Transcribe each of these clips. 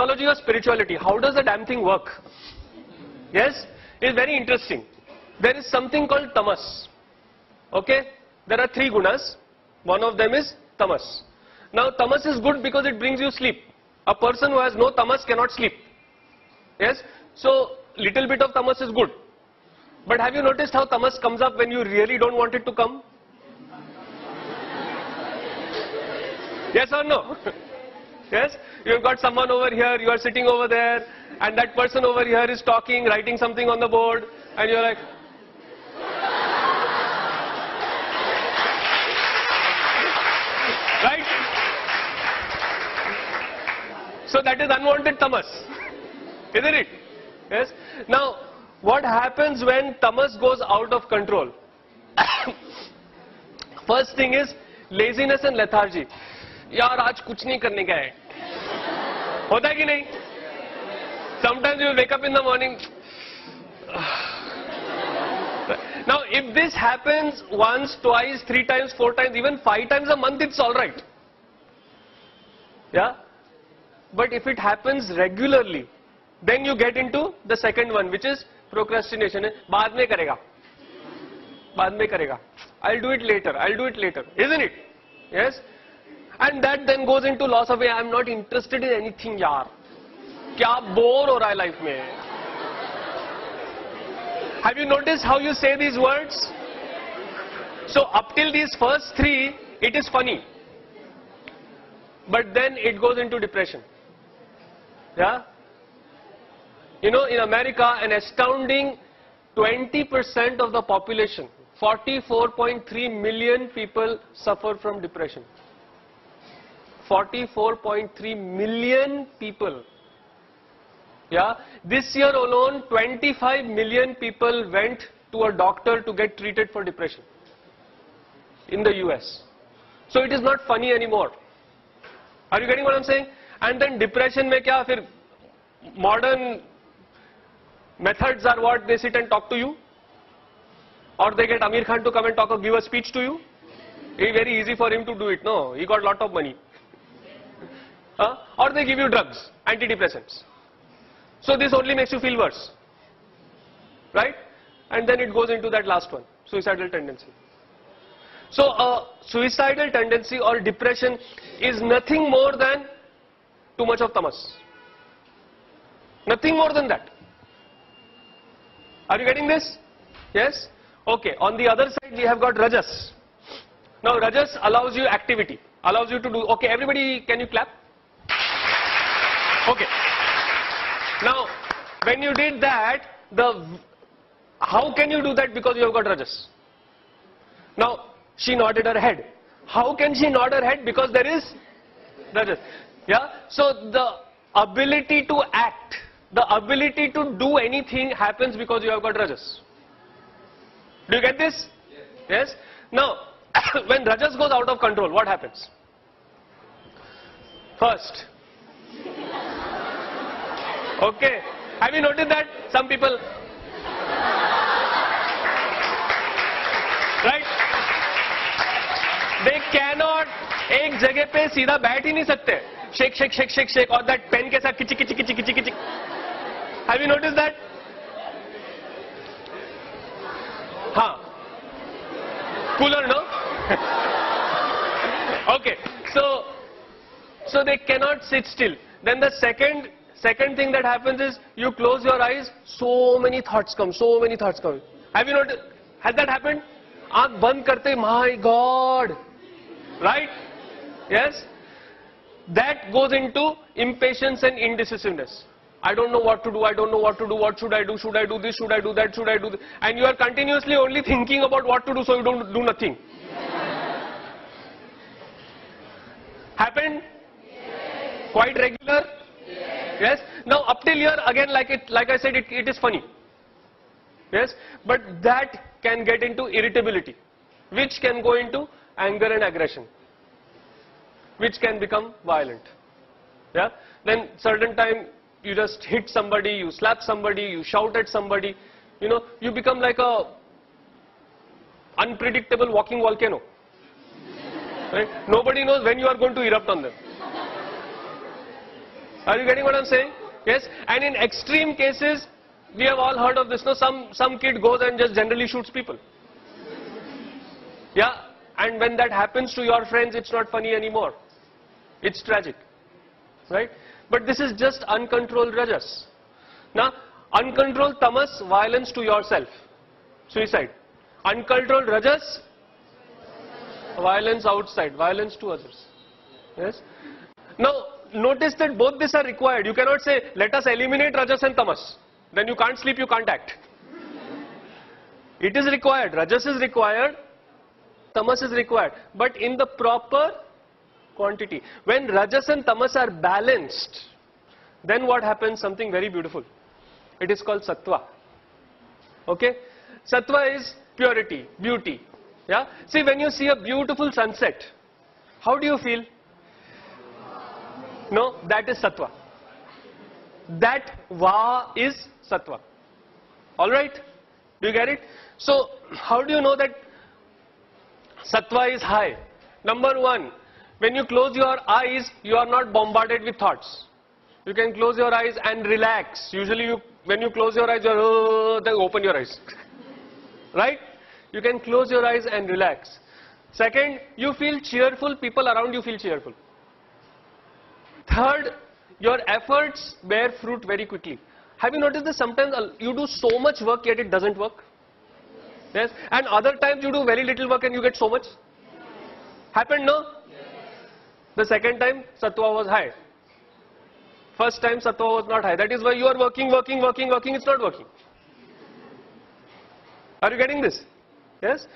technology or spirituality? How does the damn thing work? Yes, it's very interesting. There is something called tamas. Okay, there are 3 gunas. One of them is tamas. Now tamas is good because it brings you sleep. A person who has no tamas cannot sleep. Yes, so little bit of tamas is good. But have you noticed how tamas comes up when you really don't want it to come? Yes or no? Yes, you've got someone over here, you are sitting over there, and that person over here is talking, writing something on the board, and you're like, right? So that is unwanted tamas, isn't it? Yes. Now, what happens when tamas goes out of control? First thing is laziness and lethargy. यार आज कुछ नहीं करने का है, होता है कि नहीं? Sometimes you wake up in the morning. Now, if this happens once, twice, 3 times, 4 times, even 5 times a month, it's all right. Yeah. But if it happens regularly, then you get into the second one, which is procrastination. बाद में करेगा, बाद में करेगा. I'll do it later. I'll do it later. Isn't it? Yes. And that then goes into loss of way. I'm not interested in anything, यार. क्या bore हो रहा है life में? Have you noticed how you say these words? So up till these first 3, it is funny. But then it goes into depression. Yeah? You know, in America, an astounding 20% of the population, 44.3 million people suffer from depression. 44.3 million people. Yeah? This year alone, 25 million people went to a doctor to get treated for depression in the US. So it is not funny anymore. Are you getting what I'm saying? And then depression mein kya, fir modern methods are what? They sit and talk to you, or they get Amir Khan to come and talk or give a speech to you. It's very easy for him to do it, no? He got lot of money. Or they give you drugs, antidepressants. So this only makes you feel worse, right? And then it goes into that last one, suicidal tendency. So a suicidal tendency or depression is nothing more than too much of tamas. Nothing more than that. Are you getting this? Yes? Okay. On the other side, we have got rajas. Now, rajas allows you activity, allows you to do. Okay, everybody, can you clap? Okay. Now, when you did that, how can you do that? Because you have got rajas. Now, she nodded her head. How can she nod her head? Because there is rajas. Yeah. So the ability to act, the ability to do anything happens because you have got rajas. Do you get this? Yes. Now, when rajas goes out of control, what happens? First. Okay. Have you noticed that some people, right? They cannot एक जगह पे सीधा बैठ ही नहीं सकते. Shake, shake, shake, shake, shake, और that pen के साथ किची किची किची किची किची. Have you noticed that? हाँ. Cooler, no? Okay. So they cannot sit still. Then the second thing that happens is you close your eyes, so many thoughts come, so many thoughts come. Have you noticed? Has that happened? आँख बंद करते, my God, right? Yes. That goes into impatience and indecisiveness. I don't know what to do. I don't know what to do. What should I do? Should I do this? Should I do that? Should I do this? And you are continuously only thinking about what to do, so you don't do nothing. Happened? Yes. Quite regular? Yes. Yes. Now up till here again, like I said, it is funny. Yes. But that can get into irritability, which can go into anger and aggression, which can become violent. Yeah. Then certain time you just hit somebody, you slap somebody, you shout at somebody. You know, you become like a unpredictable walking volcano. Right? Nobody knows when you are going to erupt on them. Are you getting what I'm saying? Yes. And in extreme cases, we have all heard of this. No, some kid goes and just generally shoots people. Yeah. And when that happens to your friends, it's not funny anymore. It's tragic. Right? But this is just uncontrolled rajas. Now, uncontrolled tamas, violence to yourself. Suicide. Uncontrolled rajas, violence outside, violence to others. Yes. Now, notice that both these are required. You cannot say, let us eliminate rajas and tamas. Then you can't sleep, you can't act. It is required. Rajas is required. Tamas is required. But in the proper quantity. When rajas and tamas are balanced, then what happens? Something very beautiful. It is called sattva. Okay? Sattva is purity, beauty. Yeah? See, when you see a beautiful sunset, how do you feel? No, that is sattva. That va is sattva. Alright? Do you get it? So, how do you know that sattva is high? Number one, when you close your eyes, you are not bombarded with thoughts. You can close your eyes and relax. Usually, when you close your eyes, then open your eyes. Right? You can close your eyes and relax. Second, you feel cheerful, people around you feel cheerful. Third, your efforts bear fruit very quickly. Have you noticed this? Sometimes you do so much work yet it doesn't work? Yes. And other times you do very little work and you get so much? Happened, no? The second time, sattva was high. First time, sattva was not high. That is why you are working, it's not working. Are you getting this? Yes?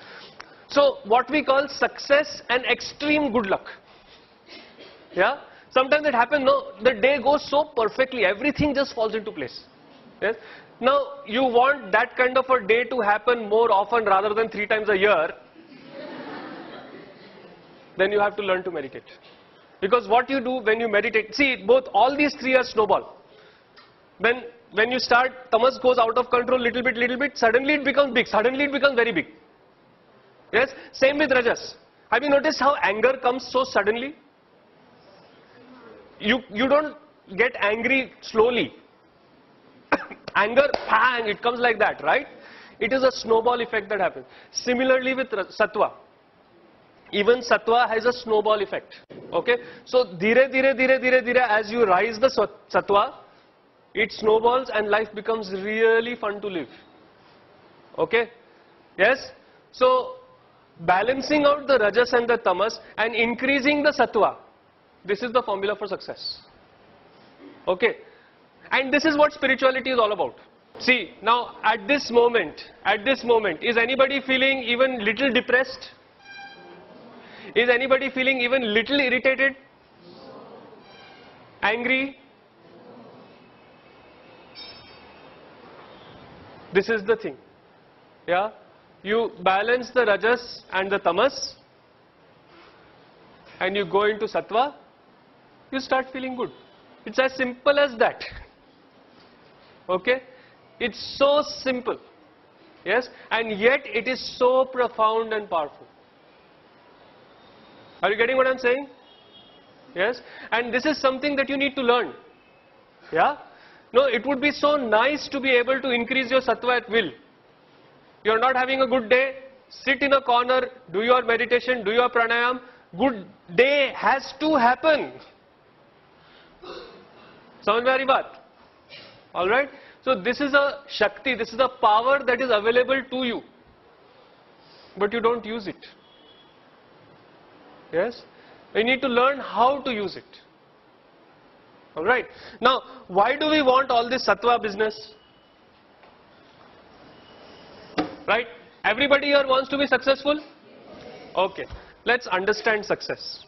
So, what we call success and extreme good luck. Yeah? Sometimes it happens, no, the day goes so perfectly, everything just falls into place. Yes? Now, you want that kind of a day to happen more often rather than 3 times a year, then you have to learn to meditate. Because what you do when you meditate, see, all these 3 are snowball. When you start, tamas goes out of control little bit, suddenly it becomes big, suddenly it becomes very big. Yes? Same with rajas. Have you noticed how anger comes so suddenly? You don't get angry slowly. Anger, bang, it comes like that, right? It is a snowball effect that happens. Similarly with sattva. Even sattva has a snowball effect. Okay? So, dhire, as you rise the sattva, it snowballs and life becomes really fun to live. Okay? Yes? So, balancing out the rajas and the tamas and increasing the sattva. This is the formula for success. Okay? And this is what spirituality is all about. See, now at this moment, is anybody feeling even little depressed? Is anybody feeling even little irritated? Angry? This is the thing. Yeah? You balance the rajas and the tamas and you go into sattva, you start feeling good. It's as simple as that. Okay? It's so simple. Yes? And yet it is so profound and powerful. Are you getting what I'm saying? Yes? And this is something that you need to learn. Yeah? No, it would be so nice to be able to increase your sattva at will. You're not having a good day, sit in a corner, do your meditation, do your pranayam. Good day has to happen. Samajh mein aa rahi baat? Alright? So this is a Shakti, this is a power that is available to you. But you don't use it. Yes? You need to learn how to use it. Alright? Now, why do we want all this sattva business? Right? Everybody here wants to be successful? Okay. Let's understand success.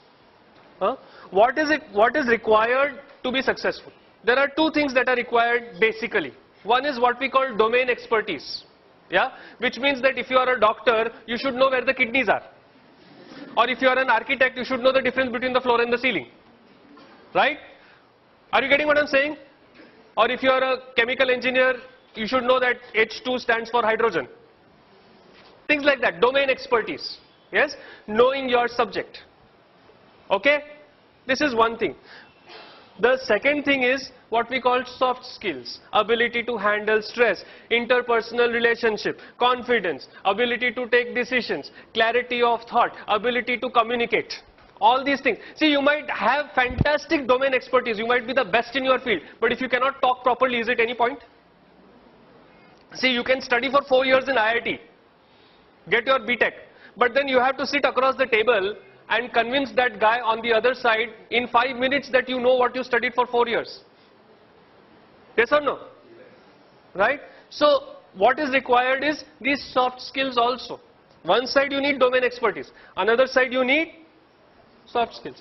What is required to be successful? There are 2 things that are required basically. One is what we call domain expertise. Yeah? Which means that if you are a doctor, you should know where the kidneys are. Or if you are an architect, you should know the difference between the floor and the ceiling. Right? Are you getting what I'm saying? Or if you are a chemical engineer, you should know that H2 stands for hydrogen. Things like that, domain expertise. Yes? Knowing your subject. Okay? This is one thing. The second thing is what we call soft skills. Ability to handle stress, interpersonal relationship, confidence, ability to take decisions, clarity of thought, ability to communicate. All these things. See, you might have fantastic domain expertise, you might be the best in your field, but if you cannot talk properly, is it any point? See, you can study for 4 years in IIT, get your BTech, but then you have to sit across the table and convince that guy on the other side in 5 minutes that you know what you studied for 4 years. Yes or no? Right? So, what is required is these soft skills also. One side you need domain expertise, another side you need soft skills.